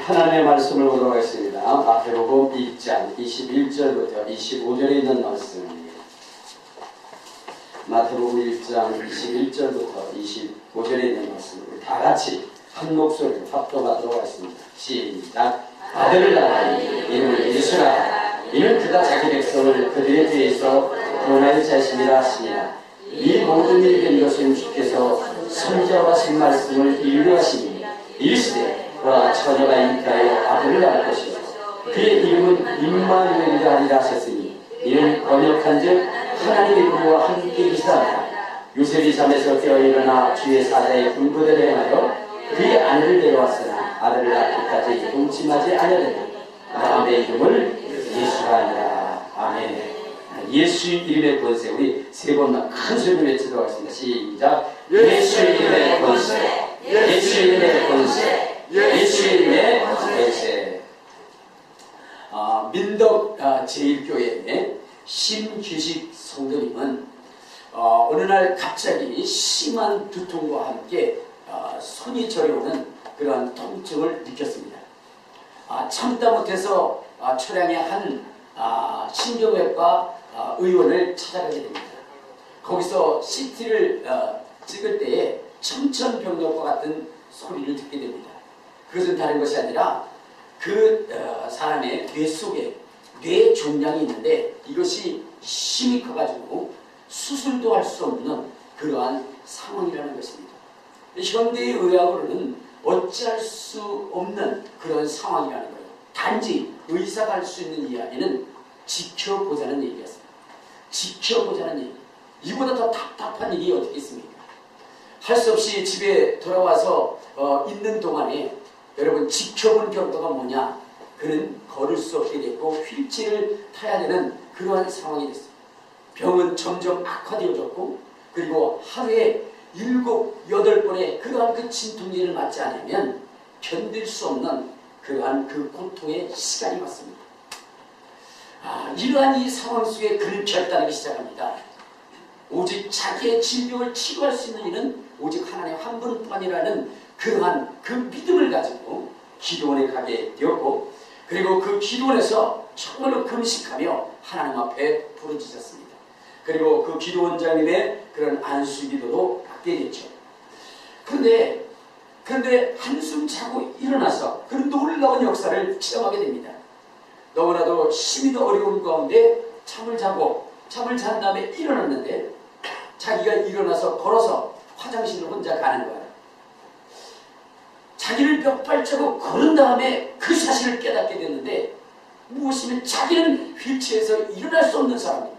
하나님의 말씀을 보도록 하겠습니다. 마태복음 1장 21절부터 25절에 있는 말씀입니다. 마태복음 1장 21절부터 25절에 있는 말씀을 다 같이 한 목소리로 합독하도록 하겠습니다. 시작. 아들을 낳으니 이름을 예수라. 이는 그가 자기 백성을 그들의 뒤에서 구원할 자심이라 하시니라. 이 모든 일이 된 것은 주께서 선지자와 하신 말씀을 이루하시니 이르시되 그가 처녀가 잉태하여 아들을 낳을 것이요 그의 이름은 임마누엘이라 하리라 하셨으니 이는 번역한즉 하나님의 부와 함께 계시다. 요셉이 잠에서 깨어 일어나 주의 사자의 분부대로 행하여 그의 아내를 데려왔으나 아들을 낳기까지 동침하지 아니하더니 다음의 이름을 예수라 하니라. 아멘. 예수 이름의 권세, 우리 세 번만 큰 소리로 외치도록 하겠습니다. 시작. 예수 이름의 권세, 예수 이름의 권세, 예수 이름의 권세. 민덕 제1교회의 심규식 성도님은 어느 날 갑자기 심한 두통과 함께 손이 저려오는 그러한 통증을 느꼈습니다. 참다 못해서 초량의 한 신경외과 의원을 찾아가게 됩니다. 거기서 CT를 찍을 때에 청천벽력과 같은 소리를 듣게 됩니다. 그것은 다른 것이 아니라 그 사람의 뇌 속에 뇌 종양이 있는데 이것이 힘이 커가지고 수술도 할 수 없는 그러한 상황이라는 것입니다. 현대의 의학으로는 어찌할 수 없는 그런 상황이라는 거예요. 단지 의사가 할 수 있는 이야기는 지켜보자는 얘기였습니다. 지켜보자는 얘기. 이보다 더 답답한 일이 어떻게 있습니까? 할 수 없이 집에 돌아와서 있는 동안에 여러분 지켜본 결과가 뭐냐? 그는 걸을 수 없게 됐고 휠체어를 타야 되는 그러한 상황이 됐습니다. 병은 점점 악화되어졌고 그리고 하루에 7, 8번의 그러한 그 진통제를 맞지 않으면 견딜 수 없는 그러한 그 고통의 시간이 왔습니다. 이러한 이 상황 속에 그는 결단하기 시작합니다. 오직 자기의 질병을 치료할 수 있는 이는 오직 하나님 한 분뿐이라는 그러한 그 믿음을 가지고 기도원에 가게 되었고 그리고 그 기도원에서 정말로 금식하며 하나님 앞에 부르짖었습니다. 그리고 그 기도원장님의 그런 안수기도도 받게 됐죠. 그런데 한숨 자고 일어나서 그런 놀라운 역사를 체험하게 됩니다. 너무나도 힘이 더 어려운 가운데 잠을 잔 다음에 일어났는데 자기가 일어나서 걸어서 화장실을 혼자 가는 거예요. 자기를 몇 발자국 걸은 다음에 그 사실을 깨닫게 됐는데 무엇이면 자기는 휠체어에서 일어날 수 없는 사람이에요.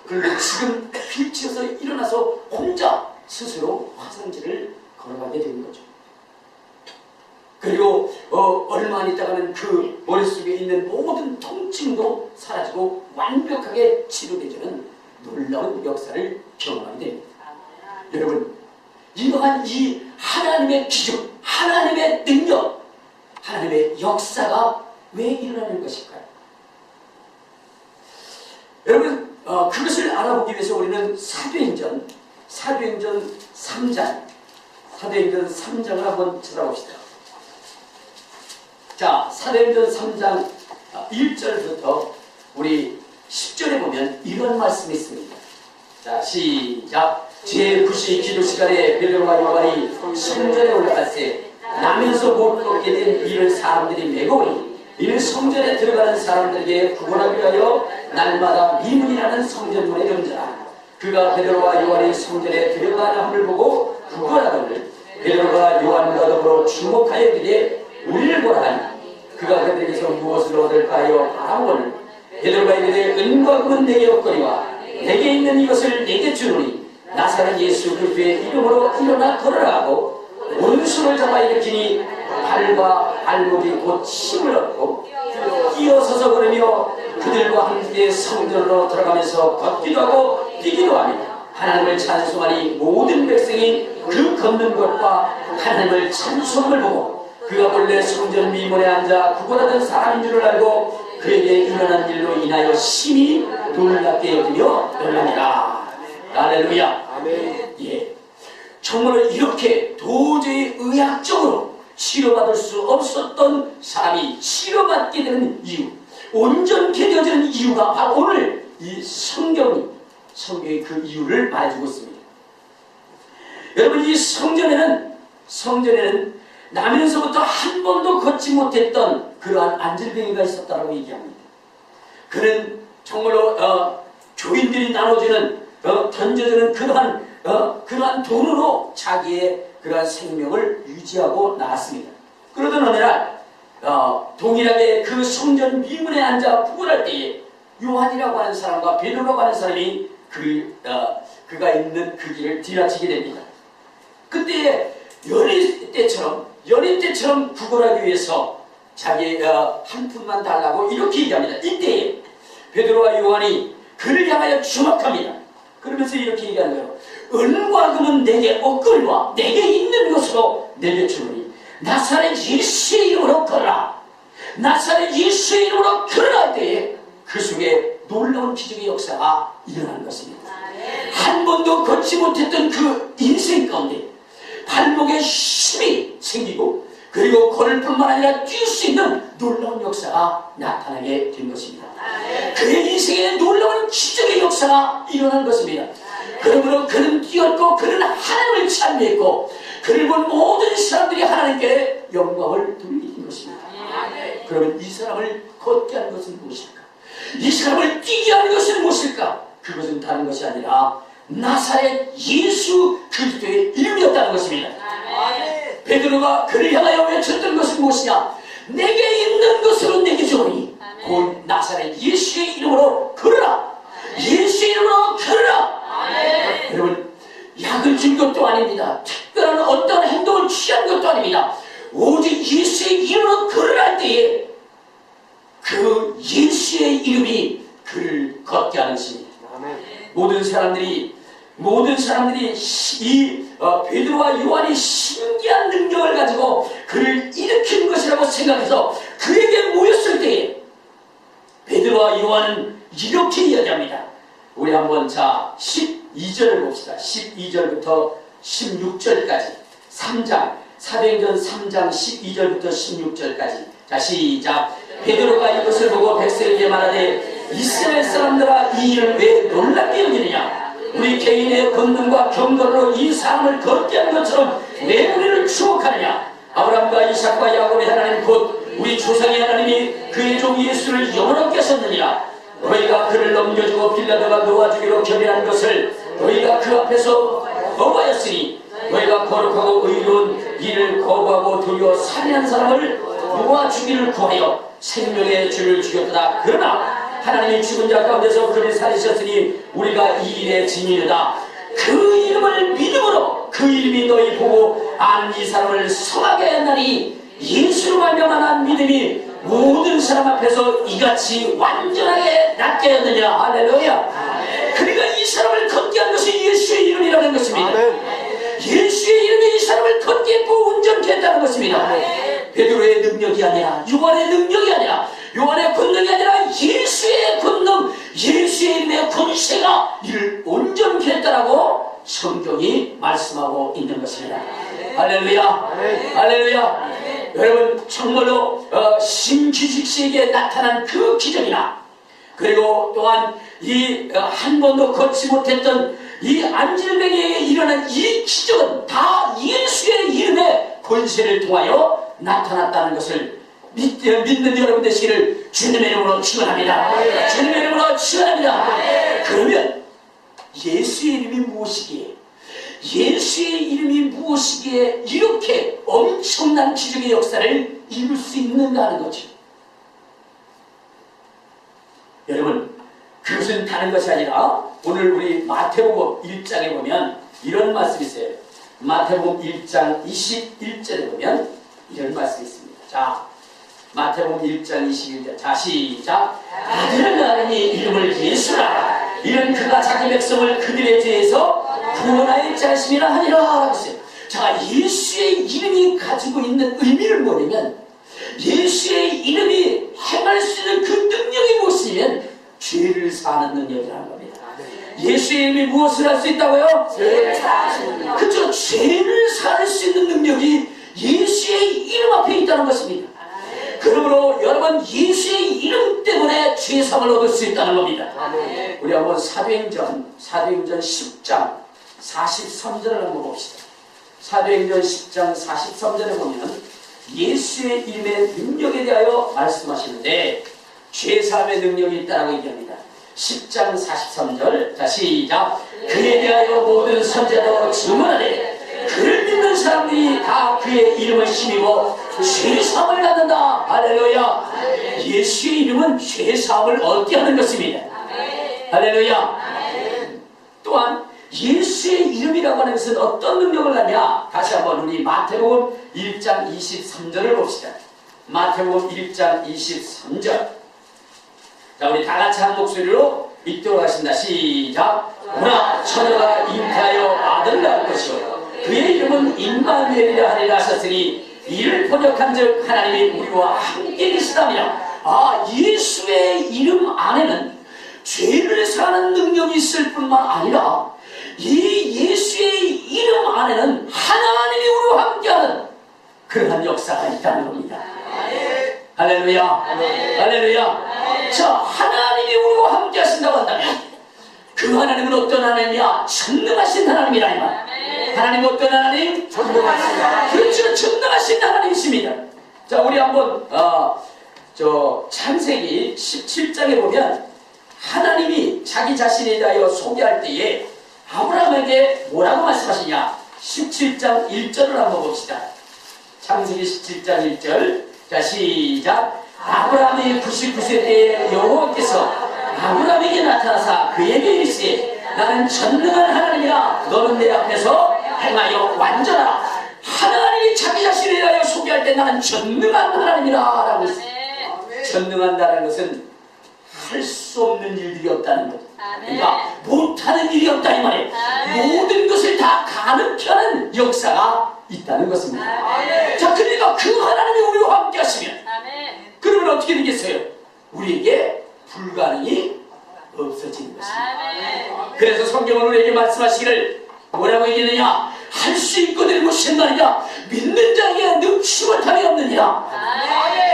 그런데 지금 휠체어에서 일어나서 혼자 스스로 화장실을 걸어가게 된 거죠. 그리고 얼마 안 있다가는 그 머릿속에 있는 모든 통증도 사라지고 완벽하게 치료되는 놀라운 역사를 경험하게 됩니다. 여러분, 이러한 이 하나님의 기적, 하나님의 능력, 하나님의 역사가 왜 일어나는 것일까요? 여러분, 그것을 알아보기 위해서 우리는 사도행전 3장, 사도행전 3장을 한번 찾아봅시다. 자, 사도행전 3장 1절부터 우리 10절에 보면 이런 말씀이 있습니다. 자, 시작. 제9시 기도 시간에 베드로와 요한이 성전에 올라갈 때 나면서 못 걷게 된 이를 사람들이 메고 오니 이는 성전에 들어가는 사람들에게 구원하기 위하여 날마다 미문이라는 성전문에 던져라. 그가 베드로와 요한이 성전에 들어가는 함을 보고 구원하거늘 베드로가 요한과 더불어 주목하여 이르되 우리를 보라 하니 그가 그들에게서 무엇을 얻을까 하여 바라보거늘 베드로가 이르되 은과 금은 내게 없거니와 내게 있는 이것을 내게 주노니 나사렛 예수 그리스도의 이름으로 일어나 걸으라 하고 원수를 잡아 일으키니 발과 발목이 곧 힘을 얻고 뛰어서서 걸으며 그들과 함께 성전으로 들어가면서 걷기도 하고 뛰기도 하며 하나님을 찬송하니 모든 백성이 그 걷는 것과 하나님을 찬송을 보고 그가 본래 성전 미문에 앉아 구걸하던 사람인 줄을 알고 그에게 일어난 일로 인하여 심히 놀랍게 여기며 놀랍니다. 할렐루야. 아멘. 예. 정말로 이렇게 도저히 의학적으로 치료받을 수 없었던 사람이 치료받게 되는 이유, 온전케 되어지는 이유가 바로 오늘 이 성경이 그 이유를 말해주고 있습니다. 여러분, 이 성전에는 나면서부터 한 번도 걷지 못했던 그러한 안질뱅이가 있었다고 얘기합니다. 그는 정말로 교인들이 나눠주는 던져주는 그러한 돈으로 자기의 그러한 생명을 유지하고 나갔습니다. 그러던 어느 날 동일하게 그 성전 미문에 앉아 부근할 때에 요한이라고 하는 사람과 베드로라고 하는 사람이 그가 있는 그 길을 지나치게 됩니다. 그때 연인 때처럼 구걸하기 위해서 자기 한 푼만 달라고 이렇게 얘기합니다. 이때에 베드로와 요한이 그를 향하여 주목합니다. 그러면서 이렇게 얘기하는 거예요. 은과 금은 내게 없거니와 내게 있는 것으로 내게 주노니 나사렛 예수의 이름으로 걸어라. 나사렛 예수의 이름으로 걸어라 할 때에 그 속에 놀라운 기적의 역사가 일어나는 것입니다. 한 번도 걷지 못했던 그 인생 가운데 발목에 힘이 생기고 그리고 걸을 뿐만 아니라 뛸 수 있는 놀라운 역사가 나타나게 된 것입니다. 그의 인생에 놀라운 기적의 역사가 일어난 것입니다. 그러므로 그는 뛰었고 그는 하나님을 찬미했고 그를 본 모든 사람들이 하나님께 영광을 돌리는 것입니다. 그러면 이 사람을 걷게 하는 것은 무엇일까? 이 사람을 뛰게 하는 것은 무엇일까? 그것은 다른 것이 아니라 나사렛 예수 그리스도의 이름이었다는 것입니다. 베드로가 그를 향하여 외쳤던 것은 무엇이냐? 내게 있는 것으로 내게 주오니 곧 나사렛 예수의 이름으로 걸어라. 예수의 이름으로 걸어라. 여러분, 약을 준 것도 아닙니다. 특별한 어떤 행동을 취한 것도 아닙니다. 오직 예수의 이름으로 걸어라 할 때에 그 예수의 이름이 그를 걷게 하는 것입니다. 모든 사람들이 이 베드로와 요한이 신기한 능력을 가지고 그를 일으킨 것이라고 생각해서 그에게 모였을 때에 베드로와 요한은 이렇게 이야기합니다. 우리 한번 12절을 봅시다. 12절부터 16절까지 3장 사도행전 3장 12절부터 16절까지 자 시작. 베드로가 이것을 보고 백성에게 말하되 이스라엘 사람들아 이 일을 왜 놀랍게 여기느냐? 우리 개인의 권능과 경건으로 이 사람을 걷게 한 것처럼 왜 우리를 추억하느냐? 아브라함과 이삭과 야곱의 하나님 곧 우리 조상의 하나님이 그의 종 예수를 영원하게 하셨느니라. 너희가 그를 넘겨주고 빌라도가 놓아주기로 겸연한 것을 너희가 그 앞에서 거부하였으니 너희가 거룩하고 의로운 일을 거부하고 도리어 살인한 사람을 놓아주기를 구하여 생명의 죄를 죽였다. 그러나 하나님이 죽은 자 가운데서 그를 살리셨으니 우리가 이 일의 증인이다. 그 이름을 믿음으로 그 이름이 너희 보고 안 이 사람을 성하게 했나니 예수로 말미암아 믿음이 모든 사람 앞에서 이같이 완전하게 낫게 하느냐. 할렐루야. 그러니까 이 사람을 걷게 한 것이 예수의 이름이라는 것입니다. 예수의 이름이 이 사람을 걷게 했고 온전케 했다는 것입니다. 베드로의 능력이 아니라 요한의 능력이 아니라 요한의 권능이 아니라 예수의 권능, 예수의 이름의 권세가 이를 온전케 했다라고 성경이 말씀하고 있는 것입니다. 할렐루야. 할렐루야. 여러분, 정말로 신규식 씨에게 나타난 그 기적이나 그리고 또한 이 한 번도 걷지 못했던 이 안질뱅이에게 일어난 이 기적은 다 예수의 이름의 권세를 통하여 나타났다는 것을 믿는 여러분 되시기를 주님의 이름으로 축원합니다. 주님의 이름으로 축원합니다. 그러면 예수의 이름이 무엇이기에 예수의 이름이 무엇이기에 이렇게 엄청난 기적의 역사를 이룰 수 있는가 하는 거죠. 여러분, 그것은 다른 것이 아니라 오늘 우리 마태복음 1장에 보면 이런 말씀이 있어요. 마태복음 1장 21절에 보면 이런 말씀이 있습니다. 자, 마태복음 1장 21절 자 시작. 아들을 낳으니 이름을 예수라. 이는 그가 자기 백성을 그들의 죄에서 구원하여 자심이라 하니라. 자, 예수의 이름이 가지고 있는 의미를 뭐냐면 예수의 이름이 행할 수 있는 그 능력이 무엇이냐면 죄를 사하는 능력이라는 겁니다. 예수의 이름이 무엇을 할 수 있다고요? 죄를 사하는 능력. 그렇죠. 죄를 살 수 있는 능력이 예수의 이름 앞에 있다는 것입니다. 그러므로 여러분 예수의 이름 때문에 죄사함을 얻을 수 있다는 겁니다. 우리 한번 사도행전 10장 43절을 한번 봅시다. 사도행전 10장 43절에 보면 예수의 이름의 능력에 대하여 말씀하시는데 죄사함의 능력이 있다고 얘기합니다. 10장 43절, 자 시작. 그에 대하여 모든 선자도 증언하되 그를 믿는 사람들이 다 그의 이름을 힘입어 죄사함을 받는다. 할렐루야. 예수의 이름은 죄사함을 얻게 하는 것입니다. 할렐루야. 또한 예수의 이름이라고 하는 것은 어떤 능력을 하냐? 다시 한번 우리 마태복음 1장 23절을 봅시다. 마태복음 1장 23절. 자, 우리 다 같이 한 목소리로 읽도록 하겠습니다. 시작. 보라, 처녀가 잉태하여 아들을 낳을 것이요 그의 이름은 임마누엘이라 하리라 하셨으니 이를 번역한즉 하나님이 우리와 함께 계시다며. 예수의 이름 안에는 죄를 사는 능력이 있을 뿐만 아니라 이 예수의 이름 안에는 하나님이 우리와 함께하는 그러한 역사가 있다는 겁니다. 할렐루야. 할렐루야. 자, 하나님이 우리와 함께 하신다고 한다면 그 하나님은 어떤 하나님이야? 전능하신 하나님이라 이 말. 하나님은 어떤 하나님? 전능하신 하나님. 그렇죠. 전능하신 하나님이십니다. 자, 우리 한번 창세기 17장에 보면 하나님이 자기 자신에 대하여 소개할 때에 아브라함에게 뭐라고 말씀하시냐? 17장 1절을 한번 봅시다. 창세기 17장 1절. 자, 시작. 아브라함이 99세 때에 여호와께서 아브라함에게 나타나사 그에게 이르시되 나는 전능한 하나님이라 너는 내 앞에서 행하여 완전하라. 하나님이 자기 자신에 대하여 소개할 때 나는 전능한 하나님이라 라고 했어요. 전능한다는 것은 할 수 없는 일들이 없다는 것. 그러니까 못하는 일이 없다 이 말이에요. 모든 것을 다 가능케 하는 역사가 있다는 것입니다. 자, 그러니까 그 하나님이 우리와 함께 하시면 그러면 어떻게 되겠어요? 우리에게 불가능이 없어지는 것입니다. 그래서 성경은 우리에게 말씀하시기를 뭐라고 얘기하느냐? 할 수 있거든 무슨 말이냐? 믿는 자에게 능치 못함이 없느니라.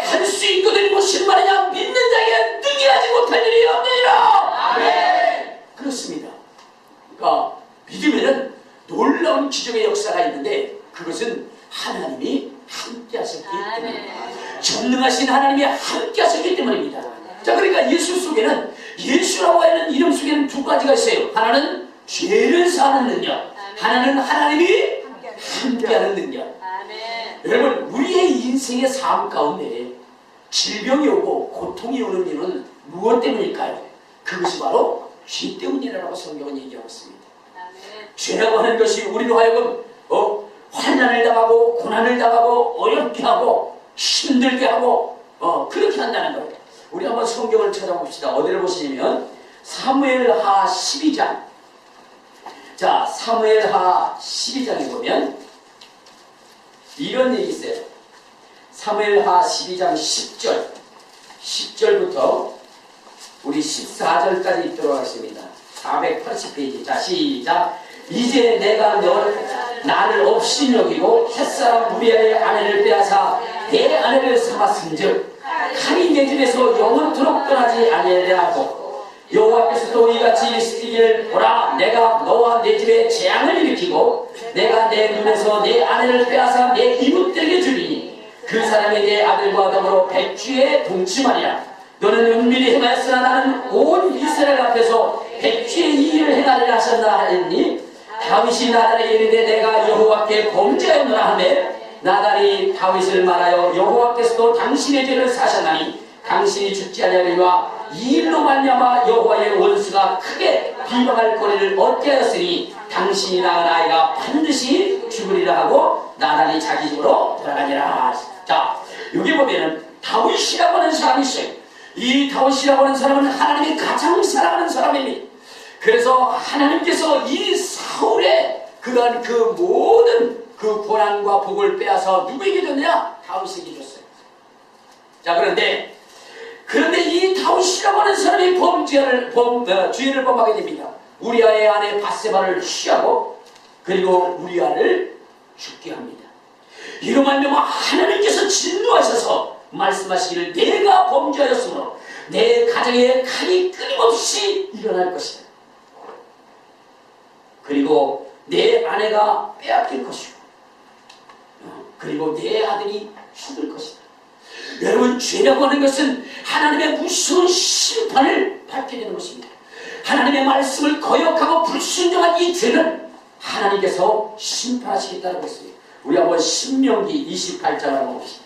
할 수 있거든 무슨 말이냐? 믿는 자에게 능히 하지 못할 일이 없느니라. 그렇습니다. 그러니까 믿음에는 놀라운 기적의 역사가 있는데 그것은 하나님이 함께 하셨기 때문에, 전능하신 하나님이 함께 하셨기 때문입니다. 자, 그러니까 예수 속에는, 예수라고 하는 이름 속에는 두 가지가 있어요. 하나는 죄를 사는 능력, 하나는 하나님이 함께하는 능력. 여러분, 우리의 인생의 삶 가운데 질병이 오고 고통이 오는 이유는 무엇 때문일까요? 그것이 바로 죄 때문이라고 성경은 얘기하고 있습니다. 죄라고 하는 것이 우리로 하여금 환난을 당하고 고난을 당하고 어렵게 하고 힘들게 하고 그렇게 한다는 거예요. 우리 한번 성경을 찾아봅시다. 어디를 보시냐면 사무엘하 12장. 자, 사무엘하 12장에 보면 이런 얘기 있어요. 사무엘하 12장 10절부터 우리 14절까지 읽도록 하겠습니다. 480페이지. 자, 시작. 이제 내가 나를 없이 여기고 햇사람 우리아의 아내를 빼앗아 내 아내를 삼았은즉 칼이 내 집에서 영원토록 떠나지 아니하리라 하고, 여호와께서 또 이같이 이르시기를 보라, 내가 너와 내 집에 재앙을 일으키고 내가 내 눈에서 내 아내를 빼앗아 내 이웃들에게 주리니 그 사람이 내 아들과 더불어 백주에 동침하리라. 너는 은밀히 행하였으나 나는 온 이스라엘 앞에서 백주의 이 일을 행하리라 하셨나 하였니, 다윗이 나단에게 이르되 내가 여호와께 범죄하였노라 하매 나단이 다윗을 말하여 여호와께서도 당신의 죄를 사셨나니 당신이 죽지 아니하리와 이 일로 말미암아 여호와의 원수가 크게 비방할 거리를 얻게 하였으니 당신이 낳은 아이가 반드시 죽으리라 하고 나단이 자기 집으로 돌아가니라. 자, 여기 보면은 다윗이라고 하는 사람이 있어요. 이 다윗이라고 하는 사람은 하나님이 가장 사랑하는 사람입니다. 그래서 하나님께서 이 사울의 그러한 그 모든 그 고난과 복을 빼앗아 누구에게 줬느냐? 다윗에게 줬어요. 자, 그런데 이 다윗이라고 하는 사람이 죄를 범하게 됩니다. 우리아의 아내 바세바를 취하고 그리고 우리아를 죽게 합니다. 이로 말미암아 하나님께서 진노하셔서 말씀하시기를 내가 범죄하였으므로 내 가정에 칼이 끊임없이 일어날 것이다. 그리고 내 아내가 빼앗길 것이고 그리고 내 아들이 죽을 것이다. 여러분, 죄라고 하는 것은 하나님의 무서운 심판을 받게 되는 것입니다. 하나님의 말씀을 거역하고 불순종한 이 죄는 하나님께서 심판하시겠다고 했습니다. 우리 한번 신명기 28장을 한번 봅시다.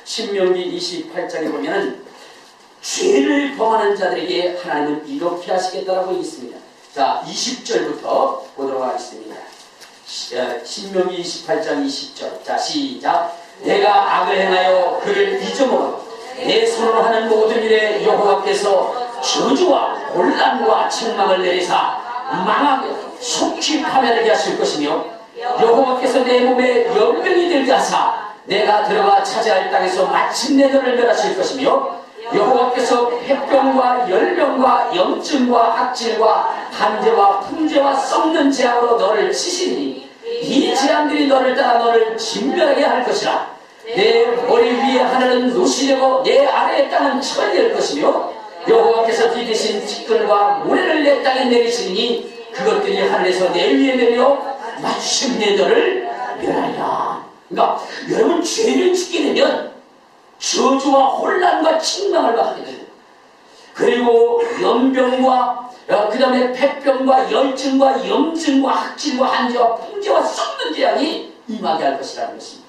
신명기 28장에 보면은 죄를 범하는 자들에게 하나님은 이렇게 하시겠다라고 있습니다. 자, 20절부터 보도록 하겠습니다. 신명기 28장 20절. 자, 시작. 내가 악을 행하여 그를 잊어먹어 내 손으로 하는 모든 일에 여호와께서 저주와 혼란과 책망을 내리사 망하게 속히 파멸하게 하실 것이며 여호와께서 내 몸에 연병이 들게 하사 내가 들어가 차지할 땅에서 마침내 너를 멸하실 것이며 여호와께서 폐병과 열병과 염증과 악질과 한재와 풍재와 썩는 재앙으로 너를 치시니 이 재앙들이 너를 따라 너를 진멸하게 할 것이라. 내 머리 위에 하늘은 노시되고 내 아래의 땅은 철될 것이며 여호와께서 빚으신 티끌과 모래를 내 땅에 내리시니 그것들이 하늘에서 내 위에 내려 마침내 너를 멸하리라. 그러니까 여러분, 죄를 짓게 되면 저주와 혼란과 책망을 받게 됩니다. 그리고 연병과 그 다음에 폐병과 열증과 염증과 학질과 한재와 풍재와 썩는 재앙이 임하게 할 것이라는 것입니다.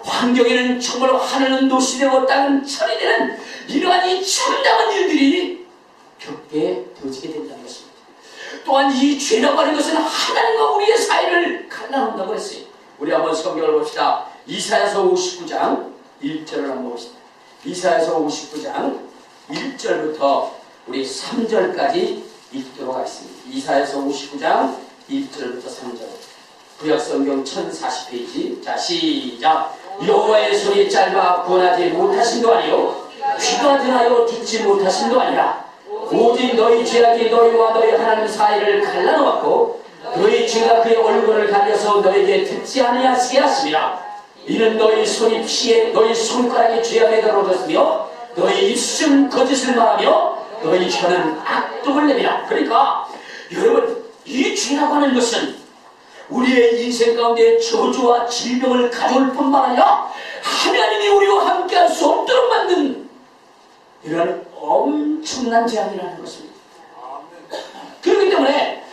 환경에는 정말로 하늘은 노시되고 땅은 철이 되는 이러한 이 참담한 일들이 겪게 되어지게 된다는 것입니다. 또한 이 죄라고 하는 것은 하나님과 우리의 사이를 갈라놓는다고 했어요. 우리 한번 성경을 봅시다. 이사야서 59장 1절을 한번 봅시다. 이사야서 59장 1절부터 우리 3절까지 읽도록 하겠습니다. 이사야서 59장 1절부터 3절. 구약성경 1040페이지. 자, 시작. 여호와의 손이 짧아 구원하지 못하신도 아니요 귀가 드나요 듣지 못하신도 아니라 오직 너희 죄악이 너희와 너희 하나님 사이를 갈라놓았고 너희 죄가 그의 얼굴을 가려서 너에게 듣지 아니하시게 하심이라. 이는 너희 손이 피해 너희 손가락이 죄악에 들어졌으며 너희 입술은 거짓을 말하며 너희 혀는 악독을 내밀라. 그러니까 여러분, 이 죄라고 하는 것은 우리의 인생 가운데 저주와 질병을 가져올 뿐만 아니라 하나님이 우리와 함께할 수 없도록 만든 이런 엄청난 재앙이라는 것입니다. 그렇기 때문에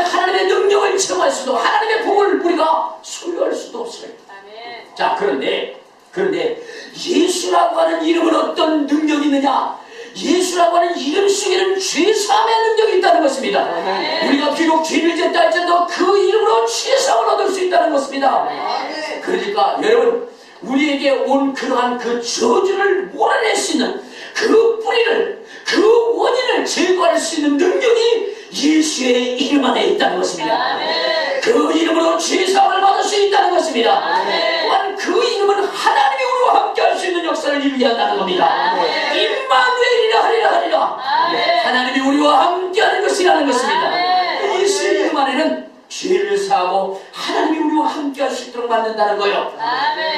하나님의 능력을 체험할 수도, 하나님의 복을 우리가 소유할 수도 없어요. 자, 그런데 예수라고 하는 이름은 어떤 능력이 있느냐? 예수라고 하는 이름 속에는 죄사함의 능력이 있다는 것입니다. 우리가 비록 죄를 짓다 할지라도 그 이름으로 죄사함을 얻을 수 있다는 것입니다. 그러니까 여러분, 우리에게 온 그러한 그 저주를 몰아낼 수 있는 그 뿌리를, 그 원인을 제거할 수 있는 능력이 예수의 이름 안에 있다는 것입니다. 그 이름으로 죄사함을 받을 수 있다는 것입니다. 또한 그 이름은 하나님이 우리와 함께 할 수 있는 역사를 이루게 한다는 겁니다. 임마누엘이라 하리라. 하나님이 우리와 함께 하는 것이라는 것입니다. 예수의 이름 안에는 죄를 사하고 하나님이 우리와 함께 할 수 있도록 만든다는 거예요.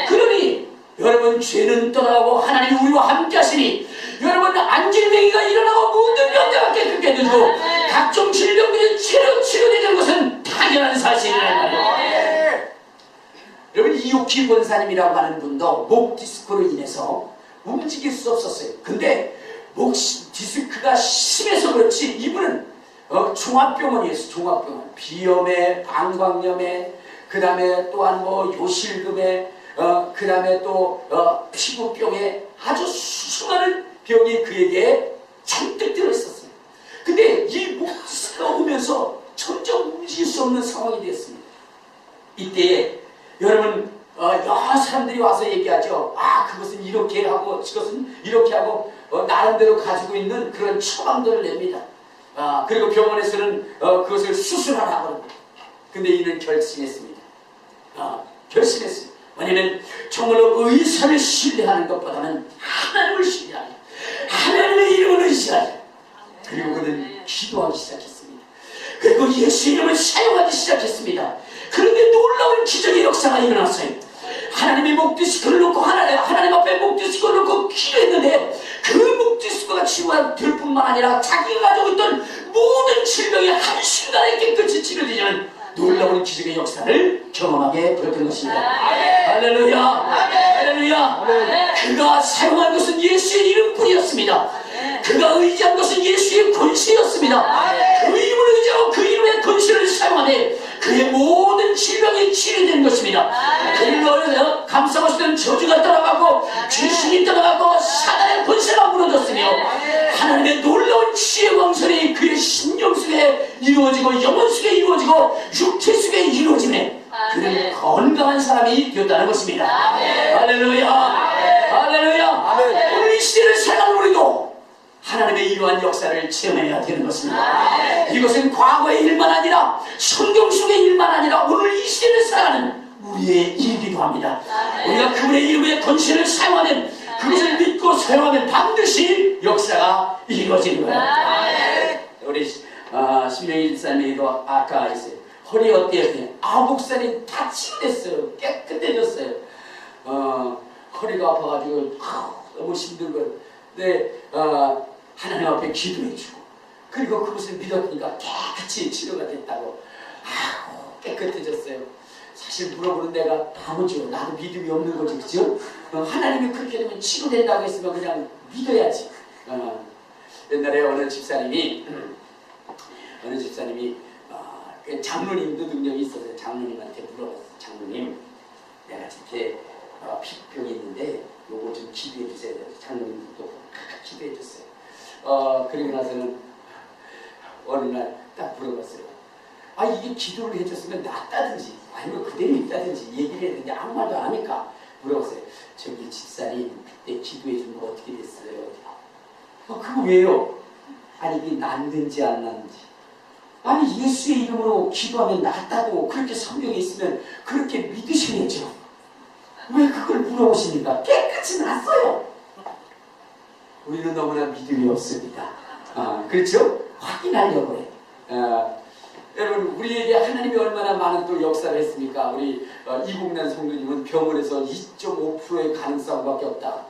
그러니 여러분, 죄는 떠나고 하나님이 우리와 함께 하시니 여러분, 안질병이가 일어나고 모든 병자가 깨끗게 되고 각종 질병들이 치료되는 것은 당연한 사실이라는 말이에요. 여러분, 이옥희 권사님이라고 하는 분도 목 디스크로 인해서 움직일 수 없었어요. 근데 목 디스크가 심해서 그렇지 이분은 종합병원이었어요. 종합병원. 비염에, 방광염에, 그 다음에 또한 요실금에, 그 다음에 또 피부병에 아주 수많은 병이 그에게 잔뜩 들어있었어요. 근데 이 목 디스크가 오면서 점점 움직일 수 없는 상황이 됐습니다. 이때에 여러분, 여러 사람들이 와서 얘기하죠. 그것은 이렇게 하고 저것은 이렇게 하고 나름대로 가지고 있는 그런 처방들을 냅니다. 그리고 병원에서는 그것을 수술하라고 합니다. 근데 이는 결심했습니다. 결심했어요. 왜냐하면 정말로 의사를 신뢰하는 것보다는 하나님을 신뢰하는, 하나님의 이름을 의지하는. 그리고 그는 기도하기 시작했습니다. 그리고 예수 이름을 사용하기 시작했습니다. 그런데 놀라운 기적의 역사가 일어났어요. 하나님의 목디스크를 놓고 하나님 앞에 목디스크를 놓고 기도했는데 그 목디스크가 치유가 될 뿐만 아니라 자기가 가지고 있던 모든 질병이 한순간에 깨끗이 치료되는 놀라운 기적의 역사를 경험하게 되었던 것입니다. 할렐루야! 할렐루야! 그가 사용한 것은 예수의 이름뿐이었습니다. 그가 의지한 것은 예수의 권세였습니다. 그 이름을 의지하고 그 이름의 권세를 사용하되 그의 모든 질병이 치료된 것입니다. 그를 감싸고있던 저주가 떠나가고 귀신이 떠나가고 사단의 권세가 무너졌으며 하나님의 놀라운 지혜 왕설이 그의 심령 속에 이루어지고 영혼 속에 이루어지고 육체 속에 이루어지네 그는 건강한 사람이 되었다는 것입니다. 할렐루야! 할렐루야! 오늘 이 시대를 살아가는 우리도 하나님의 이러한 역사를 체험해야 되는 것입니다. 이것은 과거의 일만 아니라 성경 속의 일만 아니라 오늘 이 시대를 살아가는 우리의 일이기도 합니다. 우리가 그분의 이름의 권세를 사용하면 그것을 믿고 사용하면 반드시 역사가 이루어지는 거예요. 우리 신명희 집사님도 아까 했어요. 허리 어때요? 목살이 다 치유됐어요. 깨끗해졌어요. 허리가 아파가지고 너무 힘들고 근데 하나님 앞에 기도해주고 그리고 그것을 믿었으니까 깨끗이 치료가 됐다고 깨끗해졌어요. 사실 물어보는 내가 바보죠. 나도 믿음이 없는 거지, 그죠? 하나님이 그렇게 되면 치료된다고 했으면 그냥 믿어야지. 옛날에 어느 집사님이 장로님도 능력이 있어서 장로님한테 물어봤어요. 장로님, 내가 이렇게 피부병이 있는데 요거 좀 기도해 주세요. 장로님도 기도해 줬어요. 그리고 나서는 어느 날 딱 물어봤어요. 이게 기도를 해줬으면 낫다든지 아니면 그대로 있다든지 얘기를 해야 되는데 아무 말도 안 하니까 물어봤어요. 저기 집사님 그때 기도해 준 거 어떻게 됐어요? 그거 왜요? 이게 낫는지 안 낫는지 예수의 이름으로 기도하면 낫다고 그렇게 성경에 있으면 그렇게 믿으셔야죠. 왜 그걸 물어보십니까? 깨끗이 났어요. 우리는 너무나 믿음이 없습니다. 그렇죠? 확인하려고 해. 여러분 우리에게 하나님이 얼마나 많은 또 역사를 했습니까? 우리 이국난 성도님은 병원에서 2.5%의 가능성밖에 없다.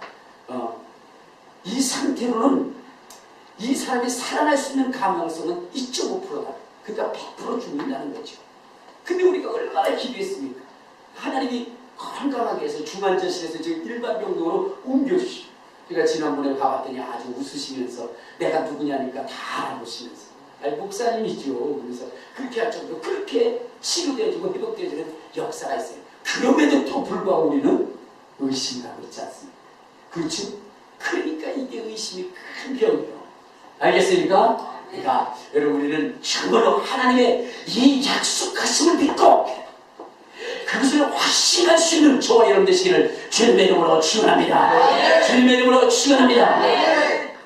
이 상태로는 이 사람이 살아날 수 있는 가능성은 2.5%다. 그러니까 100% 죽는다는 거죠. 근데 우리가 얼마나 기도했습니까? 하나님이 건강하게 해서 중환자실에서 지금 일반 병동으로 옮겨주시고 그러니까 지난번에 가봤더니 아주 웃으시면서 내가 누구냐니까 다 알아보시면서 목사님이죠. 그래서 그렇게 할 정도로 그렇게 치료되어지고 회복되어지는 역사가 있어요. 그럼에도 또 불구하고 우리는 의심하고 있지 않습니까? 그렇죠? 그러니까 이게 의심이 큰 병이에요. 알겠습니까? 그러니까 여러분 우리는 정말로 하나님의 이 약속하심을 믿고 그것을 확신할 수 있는 저와 여러분 되시기를 주님의 이름으로 축원합니다. 주님의 이름으로 축원합니다.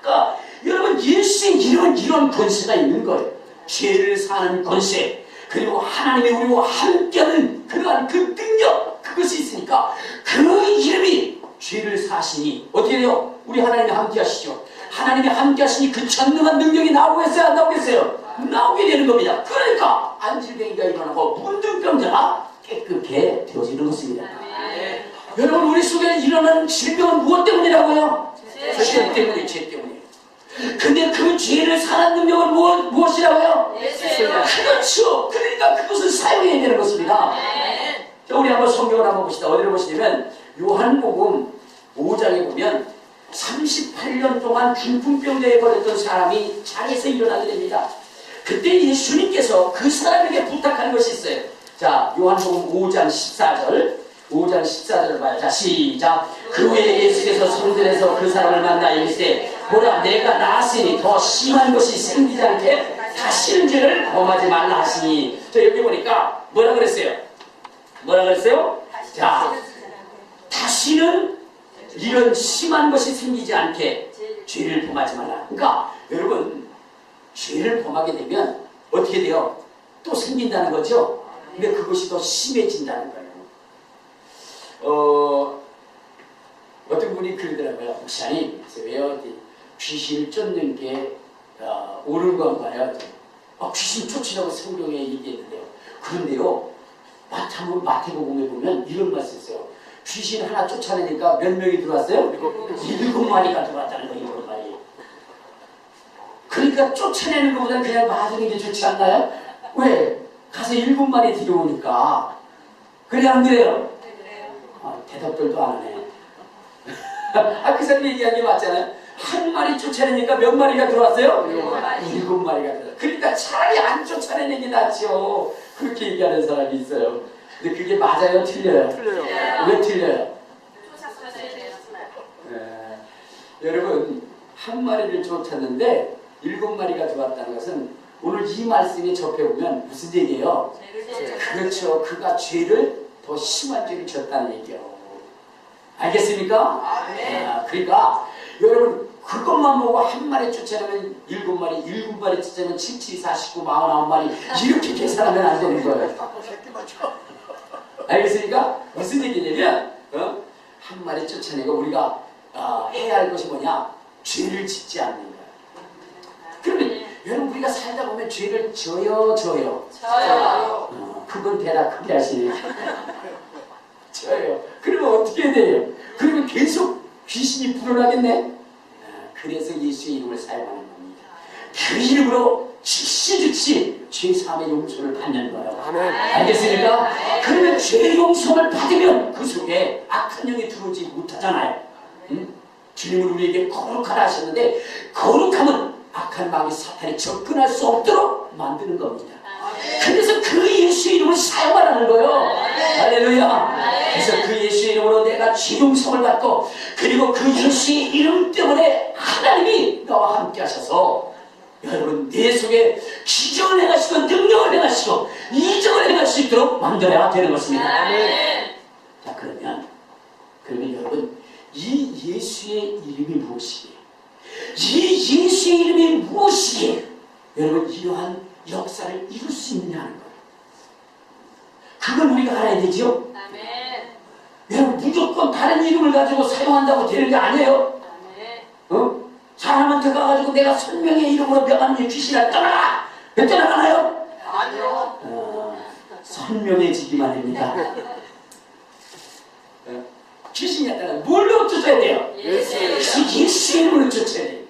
그러니까 여러분 예수의 이름은 이런 권세가 있는 거예요. 죄를 사는 권세 그리고 하나님이 우리와 함께하는 그러한 그 능력 그것이 있으니까 그 이름이 죄를 사시니 어떻게 돼요? 우리 하나님이 함께 하시죠. 하나님이 함께 하시니 그 전능한 능력이 나오겠어요? 안 나오겠어요? 나오게 되는 겁니다. 그러니까 안질병이가 일어나고 문둥병자가 깨끗게 되어지는 것입니다. 여러분 우리 속에 일어나는 질병은 무엇 때문이라고요? 죄 때문에 죄 때문에. 근데 그 죄를 사는 능력은 무엇이라고요? 그렇죠. 그러니까 그것을 사용해야 되는 것입니다. 자, 우리 한번 성경을 한번 봅시다. 어디를 보시냐면 요한복음 5장에 보면 38년 동안 중풍병자에 걸렸던 사람이 자리에서 일어나게 됩니다. 그때 예수님께서 그 사람에게 부탁하는 것이 있어요. 자, 요한복음 5장 14절을 봐요. 자, 시작. 그 후에 예수께서 성전에서 그 사람을 만나 이르시되 보라 내가 나았으니 더 심한 것이 생기지 않게 다시는 죄를 범하지 말라 하시니. 자, 여기 보니까 뭐라 그랬어요? 자, 다시는 이런 심한 것이 생기지 않게 죄를 범하지 말라. 그러니까 여러분 죄를 범하게 되면 어떻게 돼요? 또 생긴다는 거죠. 근데 그것이 더 심해진다는 거예요. 어떤 분이 그러더라고요. 목사님, 왜요? 귀신을 쫓는 게 옳은 건가요? 귀신 쫓으라고 성경에 얘기했는데요. 그런데요, 마태복음에 보면 이런 말씀이 있어요. 귀신 하나 쫓아내니까 몇 명이 들어왔어요? 7마리가 들어왔다는 거예요. 7마리. 그러니까 쫓아내는 것보다는 그냥 놔두는 게 좋지 않나요? 왜? 가서 7마리 들어오니까. 그래 안 그래요? 대답들도 안 하네. 그 사람 얘기한 게 맞잖아요. 한 마리 쫓아내니까 몇 마리가 들어왔어요? 7마리가 들어왔어요. 그러니까 차라리 안 쫓아내는 게 낫죠. 그렇게 얘기하는 사람이 있어요. 근데 그게 맞아요? 틀려요? 틀려요. 왜 틀려요? 여러분, 한 마리를 쫓았는데 7마리가 들어왔다는 것은 오늘 이 말씀에 접해보면 무슨 얘기예요? 그렇죠. 그가 죄를 더 심한 죄를 졌다는 얘기예요. 알겠습니까? 그러니까 여러분 그것만 보고 한 마리 쫓아내면 7마리, 7마리 쫓아내면 7, 7, 49, 49마리 이렇게 계산하면 안 되는 거예요. 알겠습니까? 무슨 얘기냐면 한 마리 쫓아내고 우리가 해야 할 것이 뭐냐? 죄를 짓지 않는 거예요. 그러면 여러분 우리가 살다 보면 죄를 져요? 그건 대답 크게 하시네요. 저요. 그러면 어떻게 돼요? 그러면 계속 귀신이 불어나겠네? 그래서 예수의 이름을 사용하는 겁니다. 그 이름으로 즉시 죄사함의 용서를 받는 거예요. 알겠습니까? 그러면 죄 용서를 받으면 그 속에 악한 영이 들어오지 못하잖아요. 주님은 우리에게 거룩하다 하셨는데 거룩함은 악한 마음이 사탄이 접근할 수 없도록 만드는 겁니다. 그래서 그 예수의 이름을 사용하라는 거예요. 할렐루야. 그래서 그 예수의 이름으로 내가 죄 용서를 받고 그리고 그 예수의 이름 때문에 하나님이 나와 함께 하셔서 여러분 내 속에 기적을 행하시고 능력을 행하시고 이적을 행할 수 있도록 만들어야 되는 것입니다. 자 그러면 여러분 이 예수의 이름이 무엇이에요? 이 예수의 이름이 무엇이에요? 여러분 이러한 역사를 이룰 수 있느냐는 거예요. 그걸 우리가 알아야 되죠? 여러분 무조건 다른 이름을 가지고 사용한다고 되는 게 아니에요. 사람한테 가가지고 내가 선명의 이름으로 명하는 귀신아 떠나가! 왜 떠나가나요? 아니요. 선명해지기만 합니다. 귀신이 나타나 뭘로 쫓아야 돼요? 예수의 이름을 쫓아야 돼요.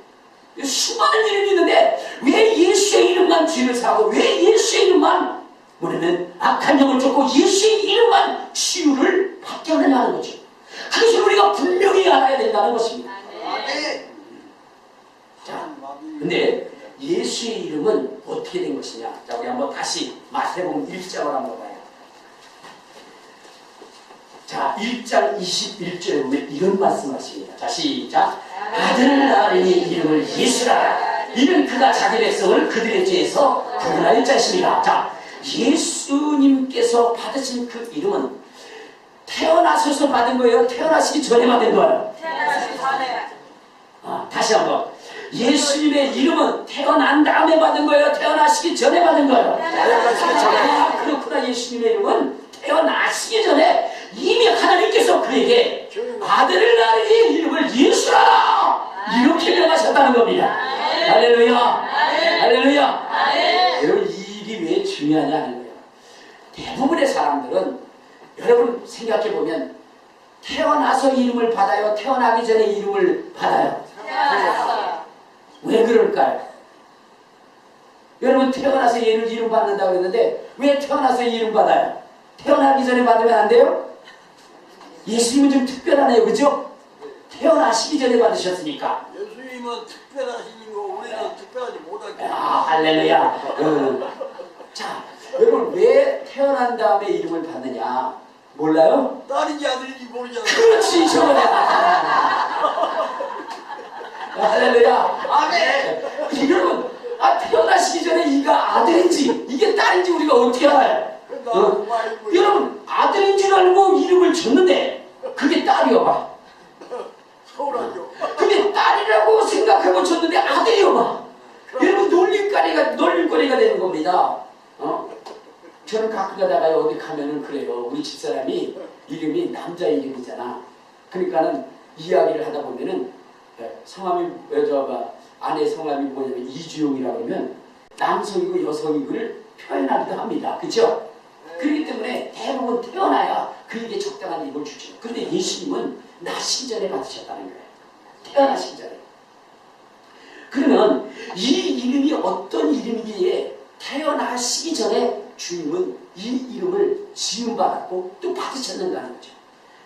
수많은 이름이 있는데 왜 예수의 이름만 죄를 사고 왜 예수의 이름만 뭐냐면 악한 영을 쫓고 예수의 이름만 치유를 받게 하느냐는 거죠. 그것을 우리가 분명히 알아야 된다는 것입니다. 자, 근데 예수의 이름은 어떻게 된 것이냐? 자, 우리 한번 다시 마태복음 1장을 한번 봐요. 자, 1장 21절에 보면 이런 말씀하십니다. 자, 시작. 아들을 낳으니 이름을 예수라. 이는 그가 자기 백성을 그들의 죄에서 구원할 자십니다. 자, 예수님께서 받으신 그 이름은 태어나셔서 받은 거예요? 태어나시기 전에 받은 거예요? 태어나시기 전에. 다시 한번. 예수님의 이름은 태어난 다음에 받은 거예요? 태어나시기 전에 받은 거예요? 태어나시기 전에. 그렇구나. 예수님의 이름은 태어나시기 전에 이미 하나님께서 그에게 아들을 낳으니 이름을 예수라! 이렇게 명하셨다는 겁니다. 할렐루야! 할렐루야! 여러분 이게 왜 중요하냐는 거예요. 대부분의 사람들은 여러분 생각해보면 태어나서 이름을 받아요? 태어나기 전에 이름을 받아요? 태어났어요. 왜 그럴까요? 여러분 태어나서 얘를 이름 받는다고 했는데 왜 태어나서 이름 받아요? 태어나기 전에 받으면 안 돼요? 예수님은 좀 특별하네요. 그죠? 태어나시기 전에 받으셨으니까. 예수님은 특별하신 거 우리는 특별하지 못하게. 할렐루야. 자, 여러분 왜 태어난 다음에 이름을 받느냐? 몰라요? 딸인지 아들인지 모르잖아요. 그렇지, 저거야. 할렐루야. 아멘. 여러분, 태어나시기 전에 이가 아들인지 이게 딸인지 우리가 어떻게 알아요? 여러분 아들인 줄 알고 이름을 줬는데 그게 딸이어봐. 서울하죠. 근데 딸이라고 생각하고 줬는데 아들이어봐. 여러분 놀림거리가 되는 겁니다. 저는 가끔 가다가 어디 가면은 그래요. 우리 집사람이 이름이 남자 이름이잖아. 그러니까는 이야기를 하다 보면은 성함이 아내 성함이 뭐냐면 이주용이라고 하면 남성이고 여성이고를 표현하기도 합니다. 그렇죠? 그렇기 때문에 대부분 태어나야 그에게 적당한 이름을 주죠. 그런데 예수님은 나시기 전에 받으셨다는 거예요. 태어나시기 전에. 그러면 이 이름이 어떤 이름이기에 태어나시기 전에 주님은 이 이름을 지음받았고 또 받으셨는가 하는 거죠.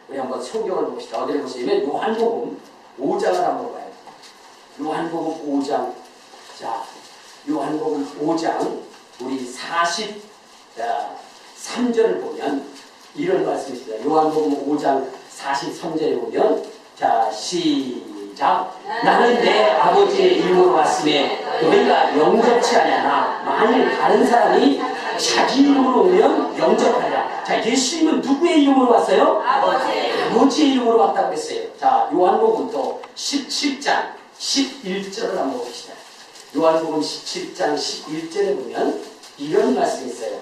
우리 한번 성경을 봅시다. 어디를 보시면 요한복음 5장을 한번 봐요. 요한복음 5장. 자, 요한복음 5장 우리 43절을 보면 이런 말씀이 있습니다. 요한복음 5장 43절에 보면 자, 시작. 나는 내 아버지의 이름으로 왔음에 너희가 영접치 아니하나 만일 다른 사람이 자기 이름으로 오면 영접하리라. 자, 예수님은 누구의 이름으로 왔어요? 아버지의 이름으로 왔다고 했어요. 자, 요한복음 또 17장 11절을 한번 봅시다. 요한복음 17장 11절에 보면 이런 말씀이 있어요.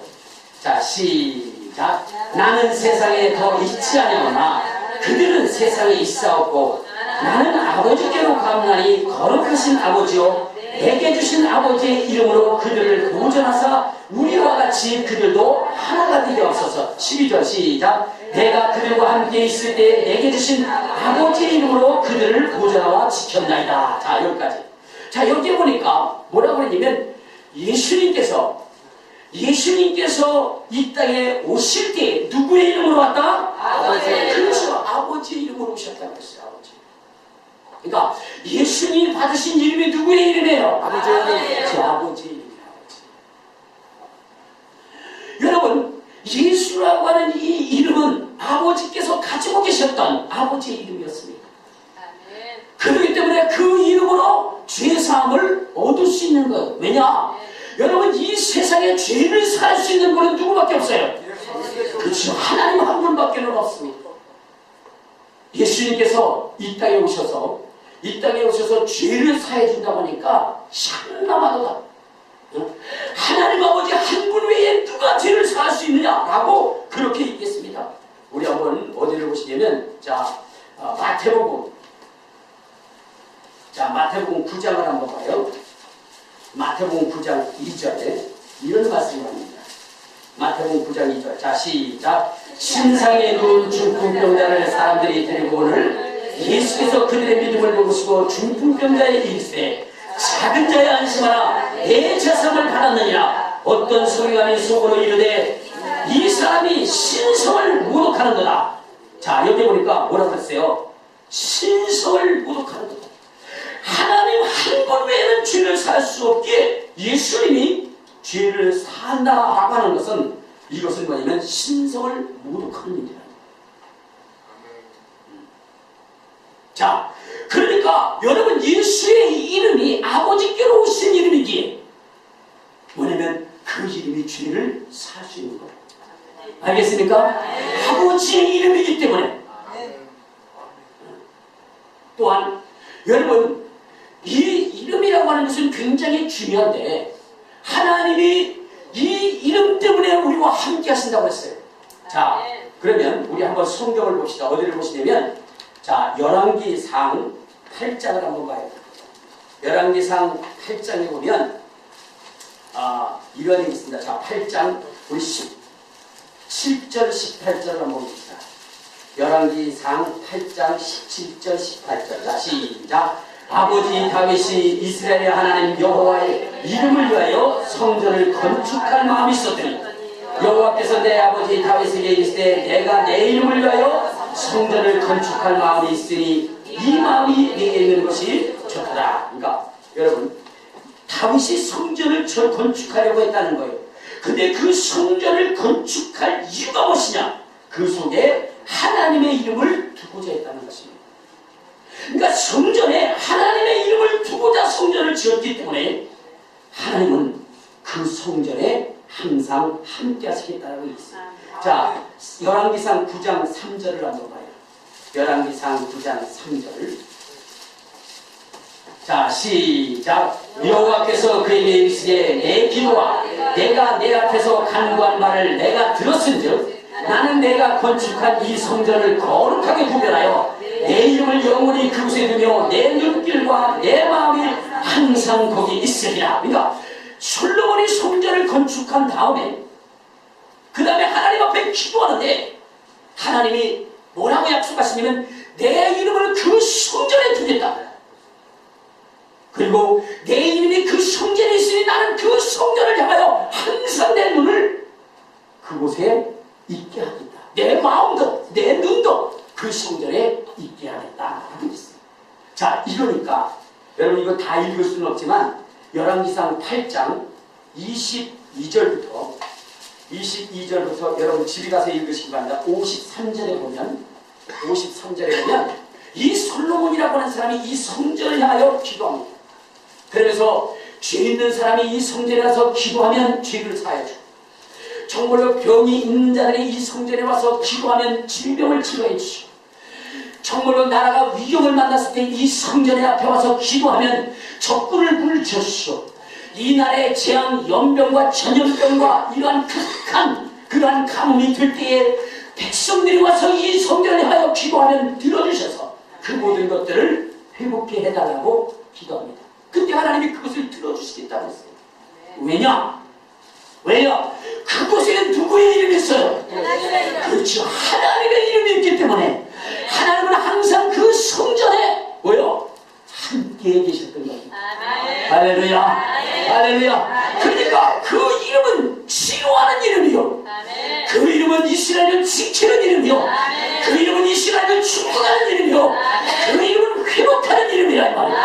자, 시작. 나는 세상에 더 있지 아니하나 그들은 세상에 있사옵고 나는 아버지께로 가오나니 거룩하신 아버지요 내게 주신 아버지의 이름으로 그들을 보존하사 우리와 같이 그들도 하나가 되게 없어서. 12절 시작. 내가 그들과 함께 있을 때 내게 주신 아버지의 이름으로 그들을 보존하와 지켰나이다. 자, 여기까지. 자, 여기 보니까 뭐라고 그러냐면 예수님께서 이 땅에 오실 때 누구의 이름으로 왔다? 아버지. 그렇죠. 아버지의 이름으로 오셨다고 했어요. 아버지. 그러니까 예수님이 받으신 이름이 누구의 이름이에요? 아버지의 이름. 제 아버지의 이름이에요. 아버지. 여러분, 예수라고 하는 이 이름은 아버지께서 가지고 계셨던 아버지의 이름이었습니다. 그렇기 때문에 그 이름으로 죄사함을 얻을 수 있는 거예요. 왜냐? 여러분, 이 세상에 죄를 사할 수 있는 분은 누구밖에 없어요. 그렇죠. 하나님 한 분밖에 없습니다. 예수님께서 이 땅에 오셔서 죄를 사해 준다고 하니까 참나마도다. 하나님 아버지 한 분 외에 누가 죄를 사할 수 있느냐라고 그렇게 얘기했습니다. 우리 한번 어디를 보시냐면 마태복음 9장을 한번 봐요. 마태복음 9장 2절에 이런 말씀이 나옵니다. 마태복음 9장 2절. 자, 시작. 신상에 누운 중풍병자를 사람들이 데리고 오늘 예수께서 그들의 믿음을 보시고 중풍병자에 이르시되 작은 자야 안심하라 내 제사함을 받았느니라. 어떤 서기관이 속으로 이르되 이 사람이 신성을 모독하는도다. 자, 여기 보니까 뭐라고 했어요? 신성을 모독하는도다. 하나님 한 분 외에는 죄를 살 수 없기에 예수님이 죄를 산다라고 하는 것은 이것은 뭐냐면 신성을 모독하는 일이다. 자, 그러니까 여러분 예수의 이름이 아버지께로 오신 이름이기에 뭐냐면 그 이름이 죄를 살 수 있는 거예요. 알겠습니까? 아버지의 이름이기 때문에. 또한 여러분 이 이름이라고 하는 것은 굉장히 중요한데 하나님이 이 이름 때문에 우리와 함께 하신다고 했어요. 자, 그러면 우리 한번 성경을 봅시다. 어디를 보시냐면 자, 열왕기상 8장을 한번 봐요. 열왕기상 8장에 보면 이런 얘기 있습니다. 자, 8장 우리 17절 18절을 한번 봅시다. 열왕기상 8장 17절 18절. 자, 시작. 아버지 다윗이 이스라엘의 하나님 여호와의 이름을 위하여 성전을 건축할 마음이 있었더니 여호와께서 내 아버지 다윗에게 이르시되 내가 내 이름을 위하여 성전을 건축할 마음이 있으니 이 마음이 내게 있는 것이 좋더라. 그러니까 여러분 다윗이 성전을 건축하려고 했다는 거예요. 근데 그 성전을 건축할 이유가 무엇이냐? 그 속에 하나님의 이름을 두고자 했다는 것입니다. 그러니까 성전에 하나님의 이름을 두고자 성전을 지었기 때문에 하나님은 그 성전에 항상 함께 하시겠다고 있습니다. 자, 열왕기상 9장 3절을 한번 봐요. 열왕기상 9장 3절. 자, 시작. 여호와께서 그에게 이르시되 내 기도와 내가 내 앞에서 간구한 말을 내가 들었은즉 나는 내가 건축한 이 성전을 거룩하게 구별하여 내 이름을 영원히 그곳에 두며 내 눈길과 내 마음이 항상 거기 있으리라. 그러니까 솔로몬이 성전을 건축한 다음에 그 다음에 하나님 앞에 기도하는데 하나님이 뭐라고 약속하시냐면 내 이름을 그 성전에 두겠다. 그리고 내 이름이 그 성전에 있으니 나는 그 성전을 향하여 항상 내 눈을 그곳에 있게 하겠다. 내 마음도 내 눈도 그 성전에 있게 하겠다. 자, 이러니까 여러분 이거 다 읽을 수는 없지만 열왕기상 8장 22절부터 여러분 집에 가서 읽으시기 바랍니다. 53절에 보면 이 솔로몬이라고 하는 사람이 이 성전을 향하여 기도합니다. 그러면서 죄 있는 사람이 이 성전에 와서 기도하면 죄를 사하여 주고, 정말로 병이 있는 자들이 이 성전에 와서 기도하면 질병을 치료해 주시고, 정말로 나라가 위험을 만났을 때 이 성전에 앞에 와서 기도하면 적군을 물리쳐 주시고, 이 나라의 재앙, 연병과 전염병과 이러한 극한 그러한 가뭄이 될 때에 백성들이 와서 이 성전에 하여 기도하면 들어주셔서 그 모든 것들을 회복해 해달라고 기도합니다. 근데 하나님이 그것을 들어주시겠다고 했어요. 왜냐? 그곳에는 누구의 이름이 있어요? 그렇죠. 하나님의 이름이 있기 때문에 하나님은 항상 그 성전에 뭐요? 함께 계셨던 겁니다. 할렐루야. 할렐루야. 그러니까 그 이름은 치료하는 이름이요. 그 이름은 이스라엘을 지키는 이름이요. 그 이름은 이스라엘을 축복하는 이름이요. 그 이름은 회복하는 이름이란 말이에요.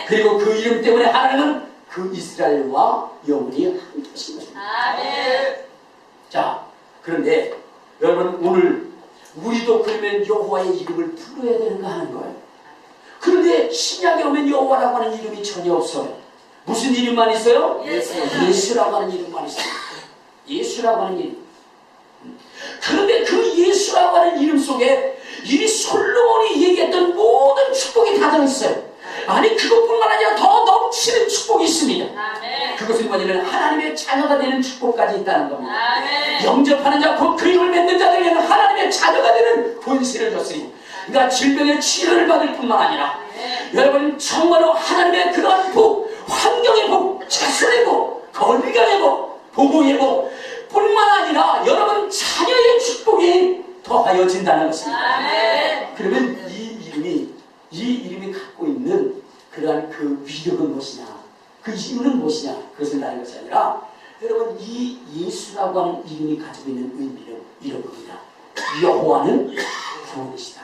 그리고 그 이름 때문에 하나님은 그 이스라엘과 영원히 함께 하신 것입니다. 자, 그런데 여러분 오늘 우리도 그러면 여호와의 이름을 불러야 되는가 하는 거예요. 그런데 신약에 오면 여호와라고 하는 이름이 전혀 없어요. 무슨 이름만 있어요? 예수라고 하는 이름만 있어요. 예수라고 하는 이름. 그런데 그 예수라고 하는 이름 속에 이 솔로몬이 얘기했던 모든 축복이 다 들어있어요. 아니 그것뿐만 아니라 더 넘치는 축복이 있습니다. 그것은 뭐냐면 하나님의 자녀가 되는 축복까지 있다는 겁니다. 영접하는 자, 그 이름을 맺는 자들에게는 하나님의 자녀가 되는 권세를 줬으니, 그러니까 질병의 치료를 받을 뿐만 아니라 여러분 정말로 하나님의 그러한 복, 환경의 복, 자손의 복, 건강의 복, 보복의 복 뿐만 아니라 여러분 자녀의 축복이 더하여진다는 것입니다. 그러면 이 이름이 갖고 있는 그러한 그 위력은 무엇이냐, 그 이유는 무엇이냐, 그것을 다른 것이 아니라 여러분 이 예수라고 하는 이름이 가지고 있는 의미는 이런 겁니다. 여호와는 구원이시다.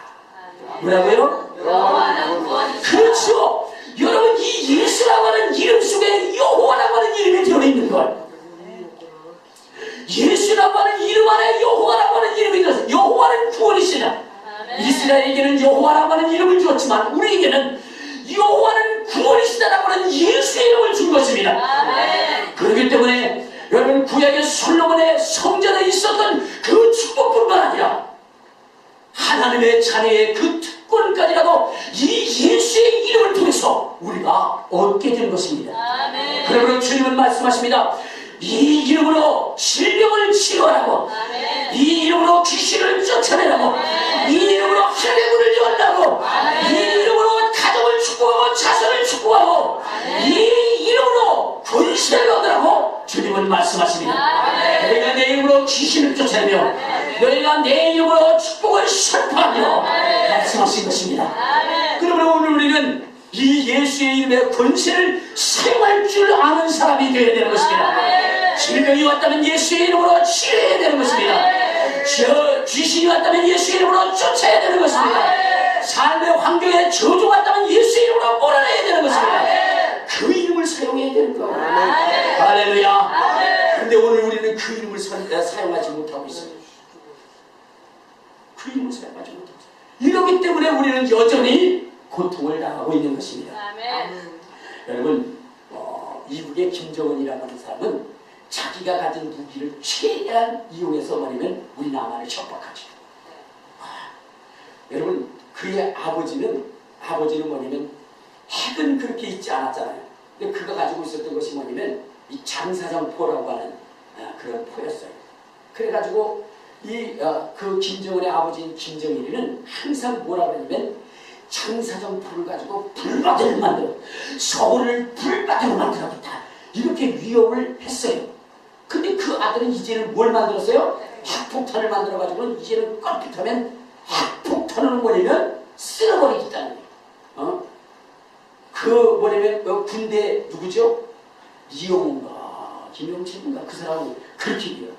뭐라고요? 여호와는 구원이시다. 그렇죠. 여러분 이 예수라고 하는 이름 속에 여호와라고 하는 이름이 들어있는 걸, 예수라고 하는 이름 안에 여호와라고 하는 이름이 들어있어요. 여호와는 구원이시다. 이스라엘에게는 여호와라고 하는 이름을 주었지만 우리에게는 여호와는 구원이시다라고 하는 예수의 이름을 준 것입니다. 그렇기 때문에 여러분 구약의 솔로몬의 성전에 있었던 그 축복뿐만 아니라 하나님의 자녀의 그 특권까지라도 이 예수의 이름을 통해서 우리가 얻게 된 것입니다. 그러므로 주님은 말씀하십니다. 이 이름으로 질병을 치료하라고, 이 이름으로 귀신을 쫓아내라고, 이 이름으로 하늘의 문을 열라고, 이 이름으로 가정을 축복하고 자손을 축복하고, 이 이름으로 권세를 얻으라고 주님은 말씀하십니다. 너희가 내 이름으로 귀신을 쫓아내며 너희가 내 이름으로 축복을 선포하며 말씀하신 것입니다. 그러므로 오늘 우리는 이 예수의 이름의 권세를 사용할 줄 아는 사람이 되어야 되는 것입니다. 질병이 왔다면 예수의 이름으로 치료해야 되는 것입니다. 귀신이 왔다면 예수의 이름으로 쫓아야 되는 것입니다. 삶의 환경에 저주가 왔다면 예수의 이름으로 몰아내야 되는 것입니다. 그 이름을 사용해야 되는 거예요. 할렐루야. 그런데 오늘 우리는 그 이름을 사용하지 못하고 있어요. 그 이름을 사용하지 못하고 있어요. 이러기 때문에 우리는 여전히 고통을 당하고 있는 것입니다. 여러분 미국의 김정은이라고 하는 사람은 자기가 가진 무기를 최대한 이용해서 말하면 우리 남한을 협박하죠. 여러분 그의 아버지는 뭐냐면 핵은 그렇게 있지 않았잖아요. 근데 그가 가지고 있었던 것이 뭐냐면 이 장사정포라고 하는 그런 포였어요. 그래가지고 그 김정은의 아버지인 김정일이는 항상 뭐라고 하냐면 장사정포를 가지고 불바다를 만들어 서울을 불바다로 만들어보다 이렇게 위협을 했어요. 근데 그 아들은 이제는 뭘 만들었어요? 핵폭탄을 만들어가지고는 이제는 껐pit하면 핵폭탄은 뭐냐면 쓸어버리겠다는 거예요. 그 뭐냐면 군대 누구죠? 이용훈가 김용철인가 그 사람은 그렇게 얘기해요.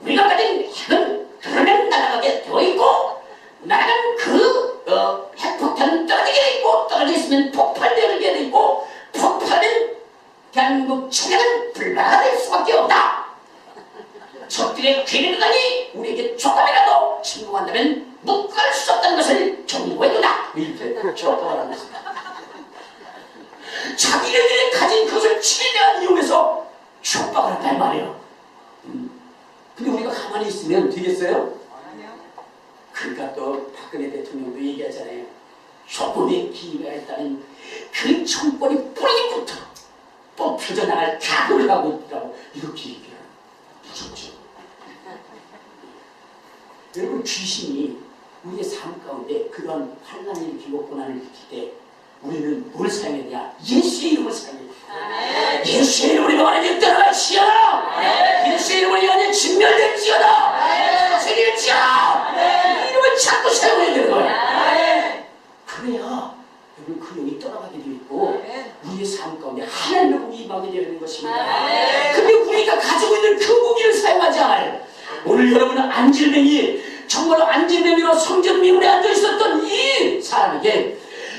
우리가 가진 핵은 그러면 날아가게 되어 있고 날아간 그 핵폭탄은 떨어지게 돼 있고 떨어져 있으면 폭발되게 돼 있고 폭발은 대한민국 청약은 불가가 될 수밖에 없다. 적들의 괴뢰들이 우리에게 조금이라도 침공한다면 묶을 수 없다는 것을 경고해두다. 이렇게 촉박을 하는 것입니다. 자기네들이 가진 그것을 최대한 이용해서 촉박을 한단 말이에요. 근데 우리가 가만히 있으면 되겠어요? 그러니까 또 박근혜 대통령도 얘기하잖아요. 조금의 기회가 있다면 그 정권이 뿌리부터 뽑혀져 나갈 각오를 하고 있다고 이렇게 얘기해요. 무섭죠? 여러분, 귀신이 우리의 삶 가운데 그런 환난을 일으키고 고난을 일으킬 때 우리는 뭘 사용해야 되냐? 예수의 이름을 사용해야 돼요. 예수의 이름으로 영원히 떠나갈지어다. 예수의 이름으로 영원히 진멸될지어다. 다스릴지어다. 이 이름을 자꾸 사용해야 되는 거예요. 그래야 여러분 그 영이 떠나가게 되어 있고 우리의 삶 가운데 하나님의 복이 임하게 되는 것입니다. 근데 우리가 가지고 있는 그 무기를 사용하지 않아요. 오늘 여러분은 안질뱅이, 정말로 안질뱅이로 성전 미문에 앉아있었던 이 사람에게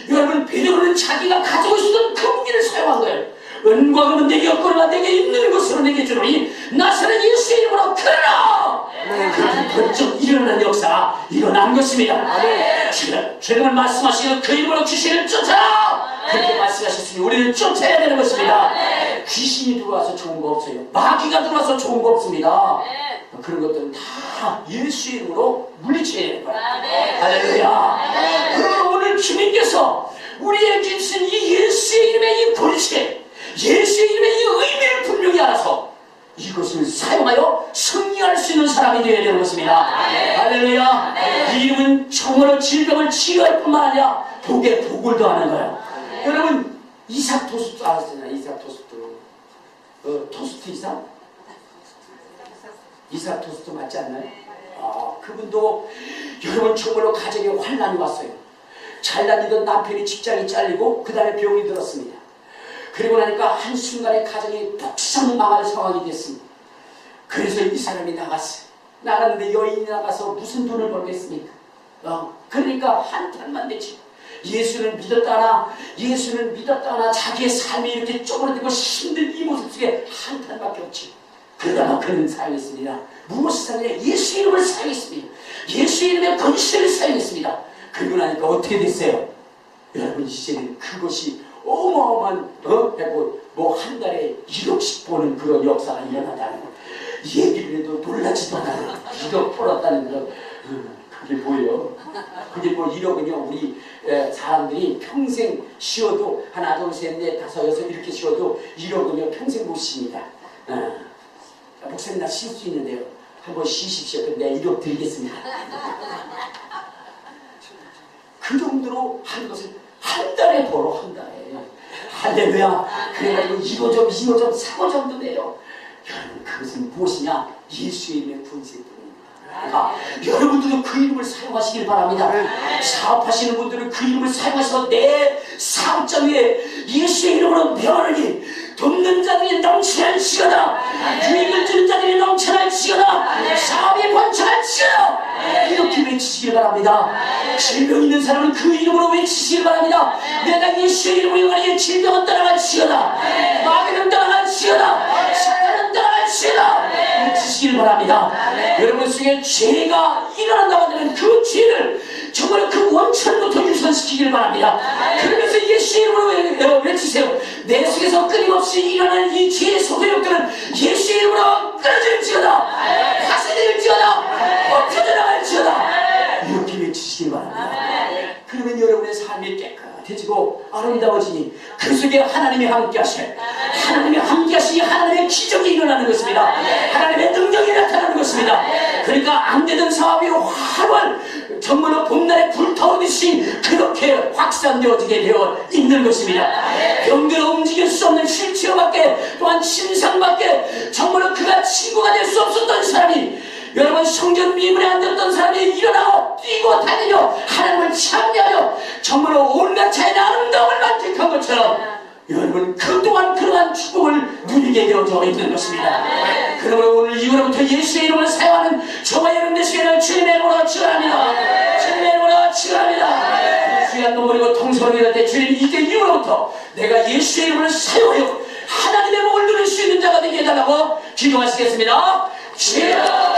여러분 베드로는 자기가 가지고 있었던 그 무기를 사용한 거예요. 은과 금은 내게 없거니와 내게 있는 것으로 내게 주노니 나사렛 예수의 이름으로 그러라. 그렇게 번쩍 일어나는 역사가 일어난 것입니다. 주님은 말씀하시는 그 이름으로 귀신을 쫓아라. 그렇게 말씀하셨으니 우리는 쫓아야 되는 것입니다. 귀신이 들어와서 좋은 거 없어요. 마귀가 들어와서 좋은 거 없습니다. 그런 것들은 다 예수의 이름으로 물리쳐야 되는 거예요. 할렐루야. 그러면 오늘 주님께서 우리에게 주신 이 예수의 이름의 이 권세, 예수의 이름의 이 의미를 분명히 알아서 이것을 사용하여 승리할 수 있는 사람이 되어야 되는 것입니다. 할렐루야. 이 이름은 정말로 질병을 치료할 뿐만 아니라 복에 복을 더하는 거예요. 여러분, 이삭 토스트 아시잖아요. 이삭 토스트. 토스트 이삭? 이삭 토스트 맞지 않나요? 그분도 여러분 정말로 가정에 환난이 왔어요. 잘 다니던 남편이 직장이 잘리고 그 다음에 병이 들었습니다. 그리고 나니까 한순간에 가정이 폭삭 망할 상황이 됐습니다. 그래서 이 사람이 나갔어요. 나갔는데 여인이 나가서 무슨 돈을 벌겠습니까? 그러니까 한탄만 되지. 예수는 믿었다나 자기의 삶이 이렇게 쪼그라들고 힘든 이 모습 속에 한탄밖에 없지. 그러다가 그는 사용했습니다. 무엇을 사용했냐? 예수 이름을 사용했습니다. 예수 이름의 권세를 사용했습니다. 그러고 나니까 어떻게 됐어요? 여러분, 이제는 그것이 어마어마한 한 달에 1억씩 보는 그런 역사가 일어나다는 거. 얘기를 해도 놀라지도 않아요. 1억 벌었다는 거. 그게 뭐예요? 그게 뭐 1억은요, 우리 사람들이 평생 쉬어도 하나, 둘, 셋, 넷, 다섯, 여섯 이렇게 쉬어도 1억은요 평생 못 쉽니다. 목사님 나 쉴 수 있는데요. 한번 쉬십시오. 그럼 내가 1억 드리겠습니다. 그 정도로 한 것을 한 달에 벌어, 한 달에. 할렐루야. 그래가지고 2호점, 3호점도 내요. 여러분, 그것은 무엇이냐? 예수의 이름의 권세입니다. 여러분들도 그 이름을 사용하시길 바랍니다. 사업하시는 분들은 그 이름을 사용하셔서 내 사업장 위에 예수의 이름으로 명하니 돕는 자들이 넘쳐날지어다. 유익을 주는 자들이 넘쳐날지어다. 사업이 번창할지어다. 이렇게 외치시길 바랍니다. 질병 있는 사람은 그 이름으로 외치시길 바랍니다. 내가 예수의 이름으로 영원히 질병은 떠나갈지어다. 마귀는 떠나갈지어다. 사탄은 떠나갈지어다. 외치시길 바랍니다. 여러분 속에 죄가 일어난다고 하면 그 죄를 정말 그 원천부터 유산시키기를 바랍니다. 그러면서 예수의 이름으로 외치세요. 내 속에서 끊임없이 일어나는 이 죄의 소동력들은 예수의 이름으로 끊어질지어다. 파쇄될지어다. 엎혀져 나갈지어다. 이렇게 외치시길 바랍니다. 그러면 여러분의 삶이 깨끗해지고 아름다워지니 그 속에 하나님이 함께하셔요. 하나님이 함께하시니 하나님의 기적이 일어나는 것입니다. 하나님의 능력이 나타나는 것입니다. 그러니까 안 되던 사업이 활활 정말로 봄날에 불타오듯이 그렇게 확산되어지게 되어 있는 것입니다. 병들어 움직일 수 없는 휠체어밖에 또한 침상밖에 정말로 그가 친구가 될 수 없었던 사람이 여러분 성전 미문에 앉았던 사람이 일어나고 뛰고 다니며 하나님을 찬미하여 정말로 온갖 자연의 아름다움을 만끽한 것처럼 여러분 그동안 그러한 축복을 누리게 되어져 있는 것입니다. 그러므로 오늘 이후로부터 예수의 이름을 사용하는 저와 여러분 되시기를 주님의 이름으로 축원합니다. 주님의 이름으로 축원합니다. 귀한 눈물이고 통성을 믿을 때 주님 이제 이후로부터 내가 예수의 이름을 사용하여 하나님의 목을 누릴 수 있는 자가 되게 해달라고 기도하시겠습니다. 주여